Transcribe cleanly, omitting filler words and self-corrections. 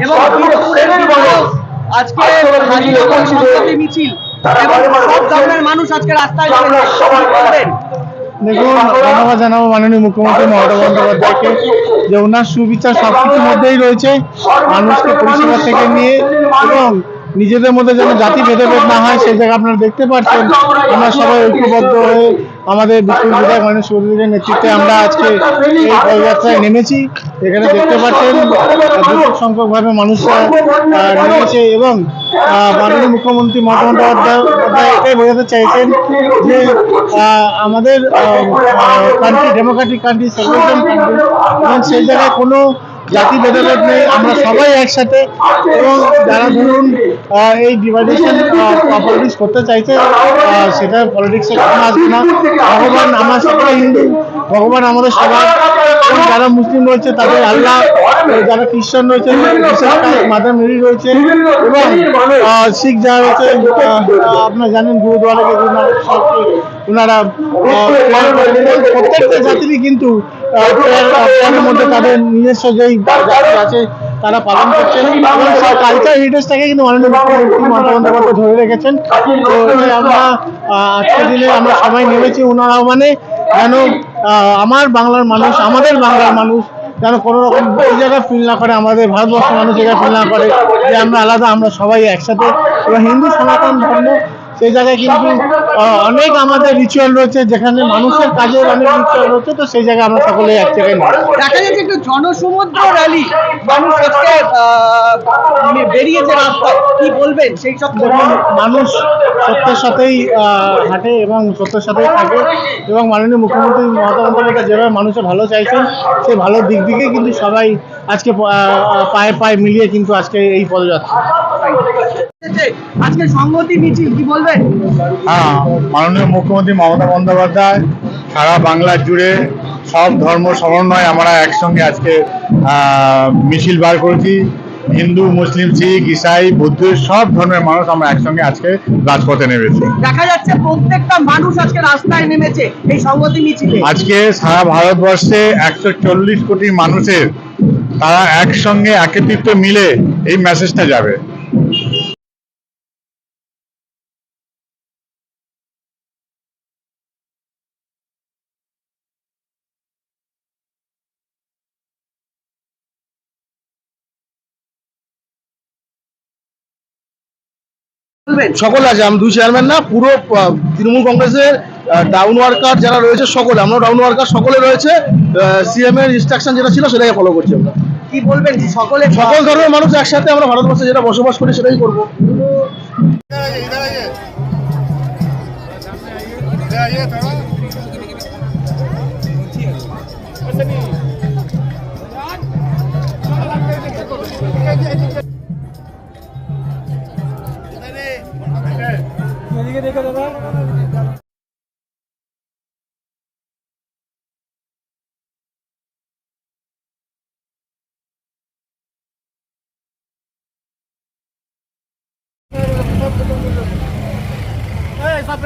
এবং আজকে মিছিল এবং সব ধরনের মানুষ আজকে রাস্তায় নেমেছে। দেখুন, ধন্যবাদ জানাবো মাননীয় মুখ্যমন্ত্রী মমতা বন্দ্যোপাধ্যায়কে যে ওনার সুবিচার সবকিছুর মধ্যেই রয়েছে, মানুষকে পরিষেবা থেকে নিয়ে এবং নিজেদের মধ্যে যেন জাতি ভেদাভেদ না হয় সেই জায়গায় আপনারা দেখতে পাচ্ছেন আমরা সবাই ঐক্যবদ্ধ হয়ে আমাদের বিপুল বিধায়ক মাননীয় সুব্রতের নেতৃত্বে আমরা আজকে এই পদযাত্রায় নেমেছি। এখানে দেখতে পাচ্ছেন ব্যাপক সংখ্যকভাবে মানুষরা নেমেছে এবং মাননীয় মুখ্যমন্ত্রী মমতা বন্দ্যোপাধ্যায় এটাই বোঝাতে চাইছেন যে আমাদের country Democratic country, secular country এবং সেই জায়গায় কোনো জাতি ভেদাভেদ নেই, আমরা সবাই একসাথে। এবং যারা ধরুন এই ডিভাইডেশন পলিটিক্স করতে চাইছে সেটা পলিটিক্সে কোনো আসবে না। ভগবান, আমরা সকলে হিন্দু, ভগবান আমাদের সবার। এবং যারা মুসলিম রয়েছে তাদের আল্লাহ, যারা খ্রিস্টান রয়েছে মাদার মেরি রয়েছে এবং শিখ যারা রয়েছে আপনারা জানেন গুরুদুয়ারে ওনারা প্রত্যেকটা জাতিরই কিন্তু মধ্যে তাদের নিজস্ব যেই জাতি আছে তারা পালন করছেন এবং সেই কালচার হেরিটেজটাকে কিন্তু মাননীয় মুখ্যমন্ত্রী মমতা বন্দ্যোপাধ্যায় ধরে রেখেছেন। তো আমরা আজকের দিনে আমরা সবাই নেমেছি ওনারাও মানে যেন আমার বাংলার মানুষ, আমাদের বাংলার মানুষ যেন কোনো রকম এই জায়গায় ফিল না করে, আমাদের ভারতবর্ষের মানুষ জায়গায় ফিল না করে যে আমরা আলাদা, আমরা সবাই একসাথে। এবং হিন্দু সনাতন ধর্ম সেই জায়গায় কিন্তু অনেক আমাদের রিচুয়াল রয়েছে, যেখানে মানুষের কাজের অনেক রিচুয়াল রয়েছে, তো সেই জায়গায় আমরা সকলে এক জায়গায় দেখা যাচ্ছে একটু জনসমুদ্র র্যালি মানুষ আজকে বেরিয়েছে রাস্তায়, কি বলবেন সেই সব? মানুষ সত্যের সাথেই হাঁটে এবং সত্যের সাথেই থাকে এবং মাননীয় মুখ্যমন্ত্রী মমতা বন্দ্যোপাধ্যায় যেভাবে মানুষের ভালো চাইছেন সেই ভালো দিক দিকে কিন্তু সবাই আজকে পায়ে পায়ে মিলিয়ে কিন্তু আজকে এই পদযাত্রা। আজকে সংহতি মিছিল, কি বলবেন? হ্যাঁ, মাননীয় মুখ্যমন্ত্রী মমতা বন্দ্যোপাধ্যায় সারা বাংলা জুড়ে সব ধর্ম সমন্বয়ে আমরা একসঙ্গে আজকে মিছিল বার করেছি। হিন্দু, মুসলিম, শিখ, ইসাই, বৌদ্ধ সব ধর্মের মানুষ আমরা একসঙ্গে আজকে রাজপথে নেমেছি। দেখা যাচ্ছে প্রত্যেকটা মানুষ আজকে রাস্তায় নেমেছে এই সংহতি মিছিলে। আজকে সারা ভারতবর্ষে 140 কোটি মানুষের তারা একসঙ্গে একত্রিত মিলে এই মেসেজটা যাবে। সকল আছে, আমি দুই চেয়ারম্যান না, পুরো তৃণমূল কংগ্রেসের ডাউন ওয়ার্কার যারা রয়েছে সকলে, আমরা ডাউন ওয়ার্কার সকলে রয়েছে। সিএম এর ইনস্ট্রাকশন যেটা ছিল সেটাই ফলো করছি আমরা। কি বলবেন সকল ধর্মের মানুষ একসাথে আমরা ভারতবর্ষে যেটা বসবাস করি সেটাই করবো। দেখো দাদা, सब